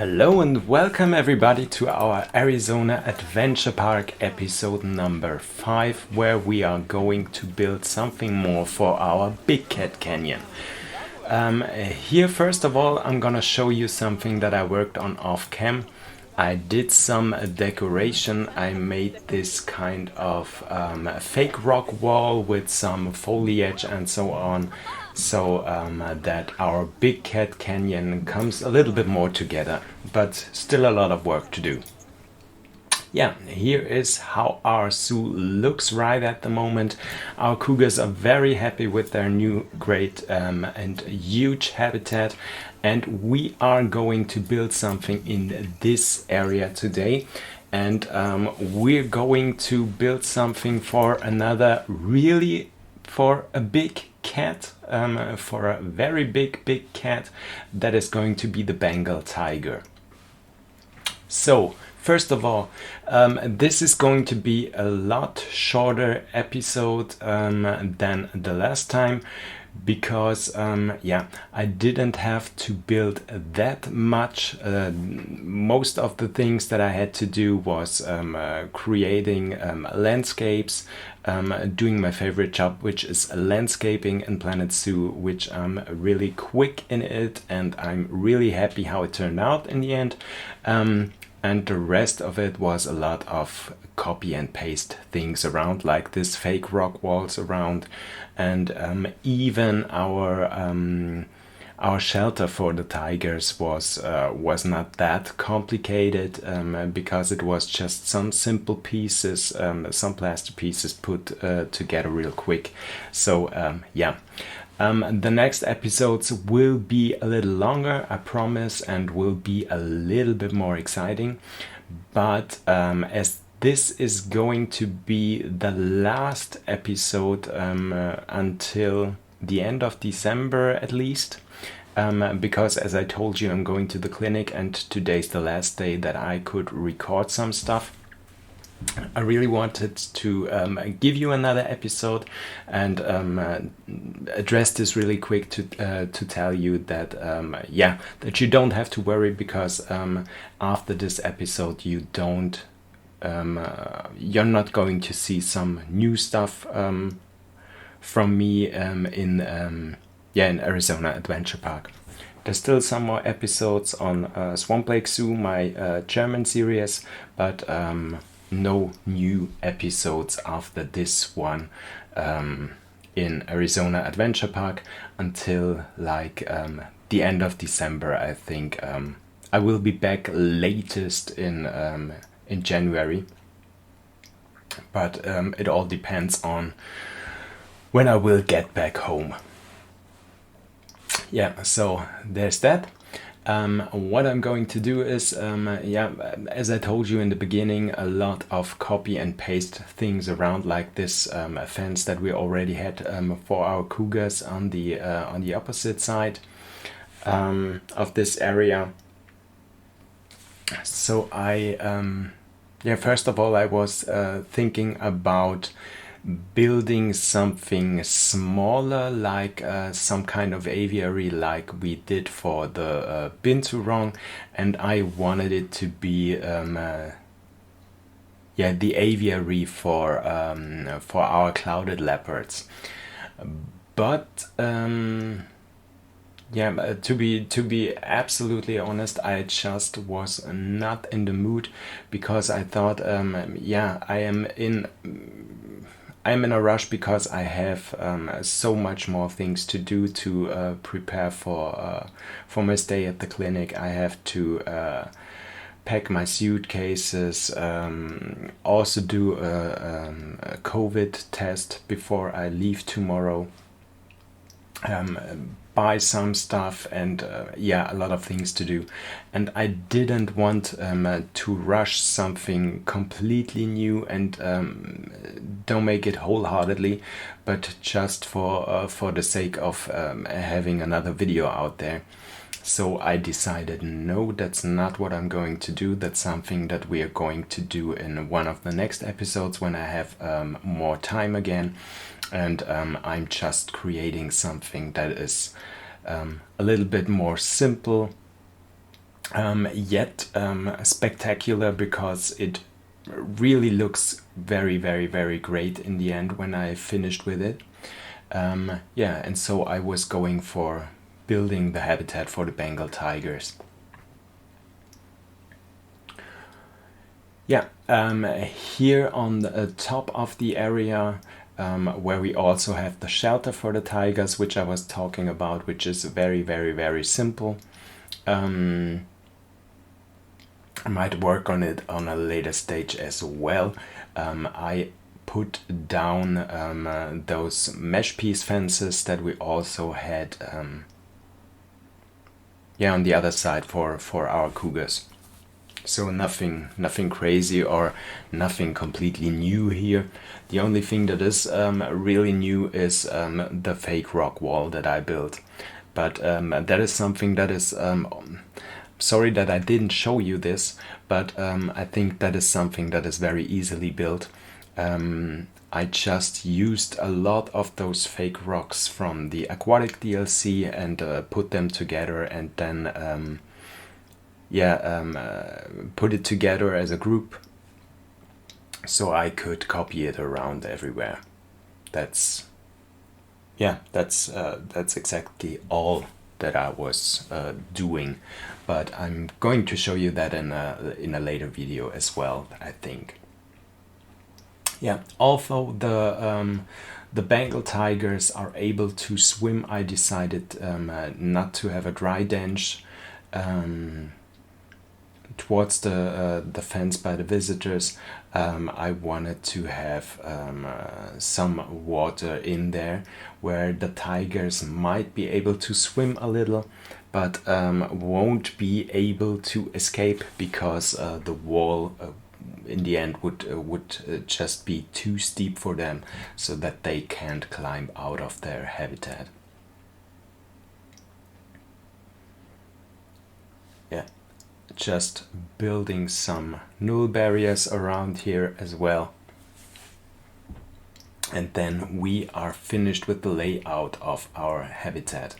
Hello and welcome everybody to our Arizona Adventure Park episode number 5, where we are going to build something more for our Big Cat Canyon. Here first of all I'm gonna show you something that I worked on off cam. I did some decoration. I made this kind of fake rock wall with some foliage and so on, so that our Big Cat Canyon comes a little bit more together, but still a lot of work to do. Yeah, here is how our zoo looks right at the moment. Our cougars are very happy with their new great and huge habitat, and we are going to build something in this area today. And we're going to build something for a big cat, for a very big cat that is going to be the Bengal Tiger. So first of all, this is going to be a lot shorter episode than the last time, because I didn't have to build that much. Most of the things that I had to do was creating landscapes, doing my favorite job, which is landscaping in Planet Zoo, which I'm really quick in it, and I'm really happy how it turned out in the end. And the rest of it was a lot of copy and paste things around, like this fake rock walls around, and even our shelter for the tigers was not that complicated, because it was just some simple pieces, some plaster pieces put together real quick. So the next episodes will be a little longer, I promise, and will be a little bit more exciting. But as this is going to be the last episode until the end of December at least, because as I told you, I'm going to the clinic and today's the last day that I could record some stuff. I really wanted to give you another episode and address this really quick to tell you that that you don't have to worry, because after this episode you're not going to see some new stuff from me in Arizona Adventure Park. There's still some more episodes on Swamp Lake Zoo, my German series, but no new episodes after this one in Arizona Adventure Park until the end of December, I think. I will be back latest in January, but it all depends on when I will get back home. Yeah, so there's that. What I'm going to do is, as I told you in the beginning, a lot of copy and paste things around, like this fence that we already had for our cougars on the opposite side of this area. So first of all, I was thinking about building something smaller, like some kind of aviary like we did for the binturong, and I wanted it to be the aviary for our clouded leopards. But to be absolutely honest, I just was not in the mood, because I thought I'm in a rush, because I have so much more things to do to prepare for my stay at the clinic. I have to pack my suitcases, also do a COVID test before I leave tomorrow, buy some stuff, and a lot of things to do. And I didn't want to rush something completely new and don't make it wholeheartedly, but just for the sake of having another video out there. So I decided, no, that's not what I'm going to do. That's something that we are going to do in one of the next episodes when I have more time again. And I'm just creating something that is a little bit more simple, yet spectacular, because it really looks very, very, very great in the end when I finished with it. Yeah, and so I was going for building the habitat for the Bengal tigers. Yeah, here on the top of the area, where we also have the shelter for the tigers, which I was talking about, which is very, very, very simple. I might work on it on a later stage as well. I put down those mesh piece fences that we also had, yeah, on the other side for our cougars. So nothing crazy or nothing completely new here. The only thing that is really new is the fake rock wall that I built. But that is something that is, sorry that I didn't show you this, but I think that is something that is very easily built. I just used a lot of those fake rocks from the aquatic DLC and put them together, and then put it together as a group so I could copy it around everywhere. That's exactly all that I was doing, but I'm going to show you that in a later video as well, I think. Yeah, although the Bengal tigers are able to swim, I decided not to have a dry dench towards the fence by the visitors. I wanted to have some water in there where the tigers might be able to swim a little, but won't be able to escape, because the wall in the end would just be too steep for them, so that they can't climb out of their habitat. Yeah, just building some null barriers around here as well, and then we are finished with the layout of our habitat.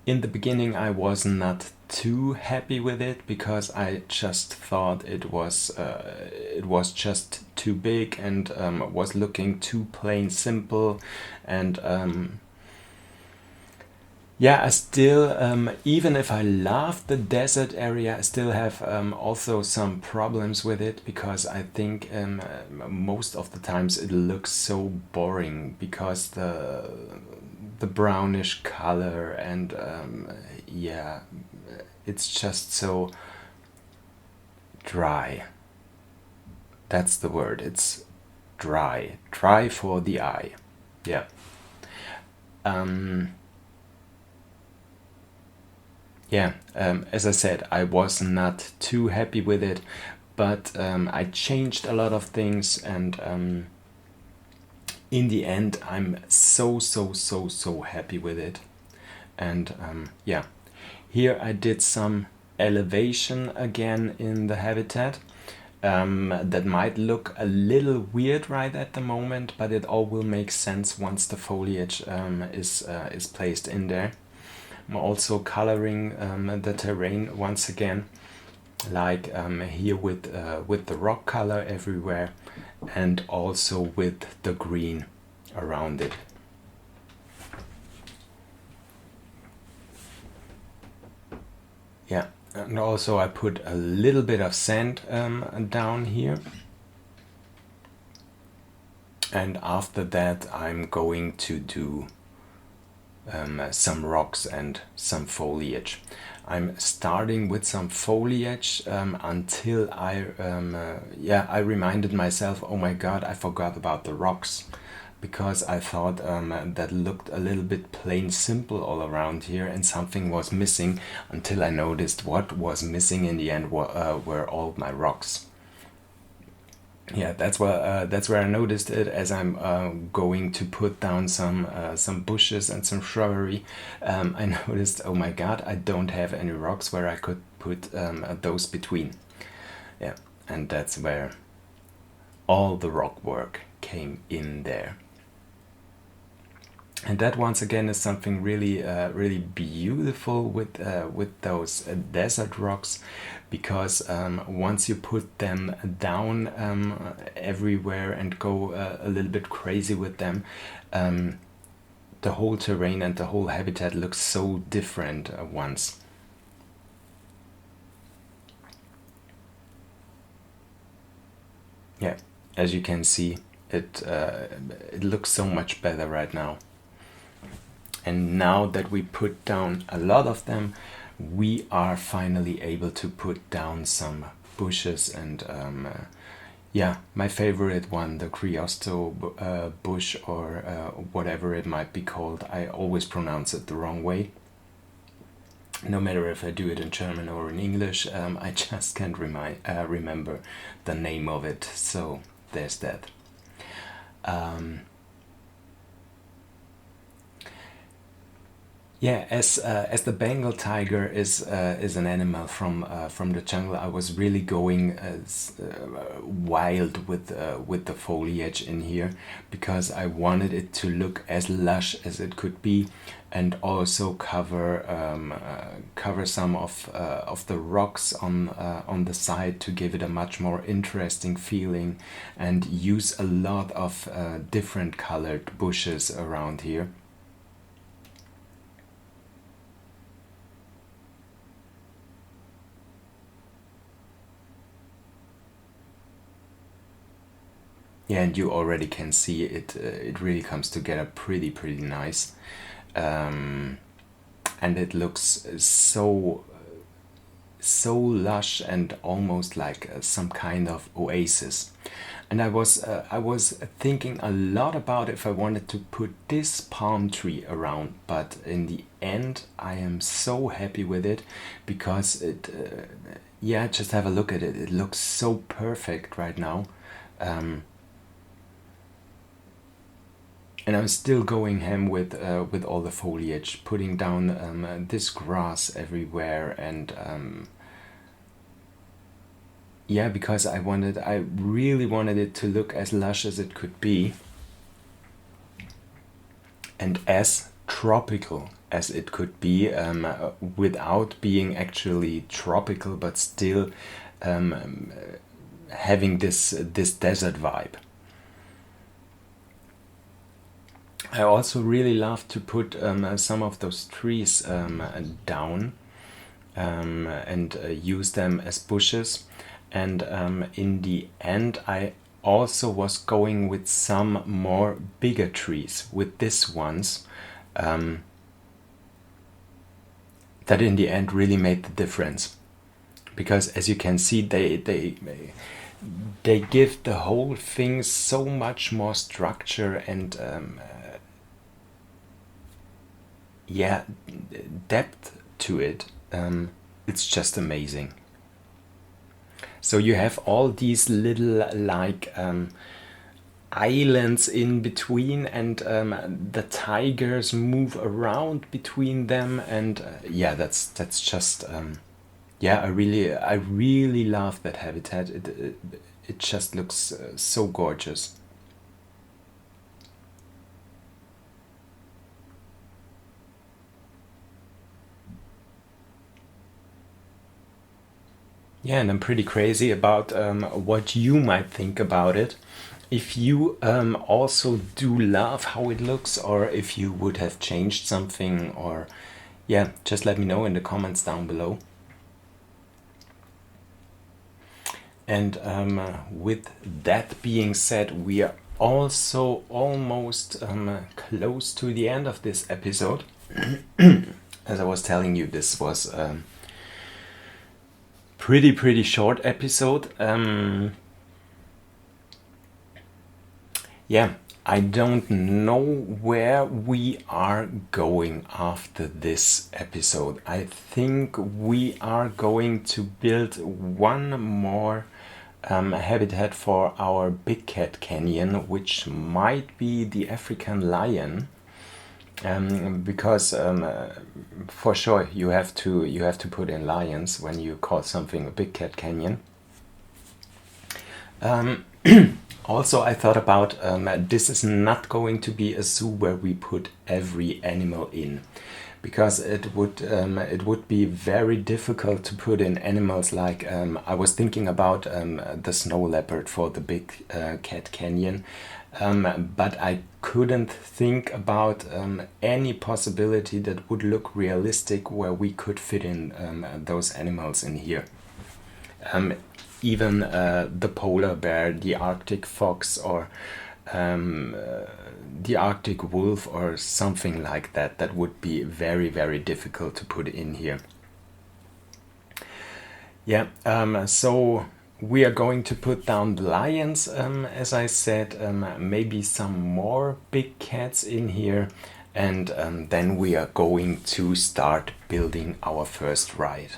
In the beginning I was not too happy with it, because I just thought it was just too big and was looking too plain simple, and yeah, I still, even if I love the desert area, I still have also some problems with it, because I think most of the times it looks so boring, because the brownish color, and yeah, it's just so dry. That's the word. It's dry for the eye. Yeah. As I said, I was not too happy with it, but I changed a lot of things, and in the end I'm so happy with it. And yeah, here I did some elevation again in the habitat. That might look a little weird right at the moment, but it all will make sense once the foliage is placed in there. I'm also coloring the terrain once again, like here with the rock color everywhere, and also with the green around it. Yeah, and also I put a little bit of sand down here. And after that I'm going to do some rocks and some foliage. I'm starting with some foliage until I reminded myself, oh my god, I forgot about the rocks, because I thought that looked a little bit plain simple all around here, and something was missing, until I noticed what was missing in the end were all my rocks. Yeah, that's where I noticed it, as I'm going to put down some bushes and some shrubbery. I noticed, oh my god, I don't have any rocks where I could put those between. Yeah, and that's where all the rock work came in there. And that once again is something really, really beautiful with those desert rocks, because once you put them down everywhere and go a little bit crazy with them, the whole terrain and the whole habitat looks so different once. Yeah, as you can see, it looks so much better right now. And now that we put down a lot of them, we are finally able to put down some bushes and yeah, my favorite one, the Criosto bush, or whatever it might be called. I always pronounce it the wrong way. No matter if I do it in German or in English, I just can't remember the name of it. So there's that. Yeah, as the Bengal tiger is an animal from the jungle, I was really going wild with the foliage in here, because I wanted it to look as lush as it could be, and also cover some of the rocks on the side to give it a much more interesting feeling, and use a lot of different colored bushes around here. Yeah, and you already can see it. It really comes together pretty nice, um, and it looks so lush and almost like some kind of oasis. And I was thinking a lot about if I wanted to put this palm tree around, but in the end, I am so happy with it, because yeah, just have a look at it. It looks so perfect right now. Um, and I'm still going ham with all the foliage, putting down this grass everywhere, and yeah, because I really wanted it to look as lush as it could be, and as tropical as it could be, without being actually tropical, but still um, having this desert vibe. I also really love to put some of those trees down, and use them as bushes. And in the end, I also was going with some more bigger trees, with these ones, that in the end really made the difference. Because as you can see, they give the whole thing so much more structure and yeah, depth to it. It's just amazing. So you have all these little like islands in between, and the tigers move around between them, and yeah, that's just yeah, I really love that habitat. It just looks so gorgeous. Yeah, and I'm pretty crazy about what you might think about it. If you also do love how it looks, or if you would have changed something, or yeah, just let me know in the comments down below. And with that being said, we are also almost close to the end of this episode. As I was telling you, this was pretty short episode. Yeah, I don't know where we are going after this episode. I think we are going to build one more habitat for our Big Cat Canyon, which might be the African lion. Because for sure you have to put in lions when you call something a Big Cat Canyon. Um, Also, I thought about this is not going to be a zoo where we put every animal in, because it would be very difficult to put in animals like I was thinking about the snow leopard for the Big Cat Canyon, but I couldn't think about any possibility that would look realistic where we could fit in those animals in here. Even the polar bear, the Arctic fox, or the Arctic wolf, or something like that, that would be very, very difficult to put in here. Yeah, so we are going to put down the lions, as I said, maybe some more big cats in here, and then we are going to start building our first ride.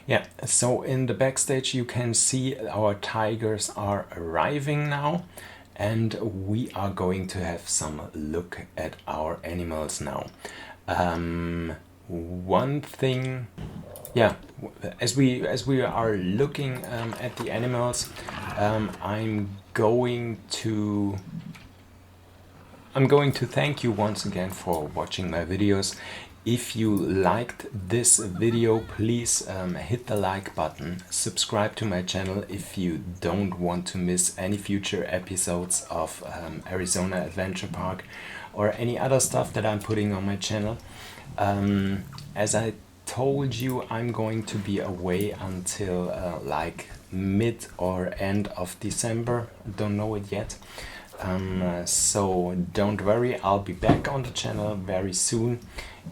Yeah, so in the backstage you can see our tigers are arriving now, and we are going to have some look at our animals now. One thing, yeah, as we are looking at the animals, I'm going to thank you once again for watching my videos. If you liked this video, please hit the like button, subscribe to my channel if you don't want to miss any future episodes of Arizona Adventure Park or any other stuff that I'm putting on my channel. As I told you, I'm going to be away until like mid or end of December, don't know it yet. So don't worry, I'll be back on the channel very soon.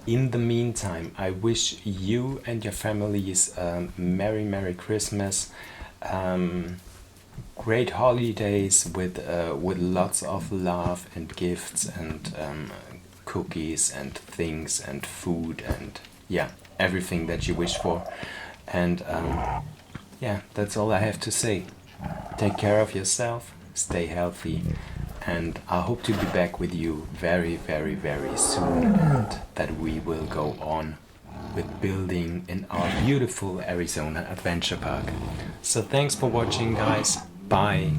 In the meantime, I wish you and your families Merry Christmas, great holidays with lots of love and gifts and cookies and things and food and yeah, everything that you wish for. And yeah, that's all I have to say. Take care of yourself, stay healthy, and I hope to be back with you very soon, and that we will go on with building in our beautiful Arizona Adventure Park. So thanks for watching, guys. Bye.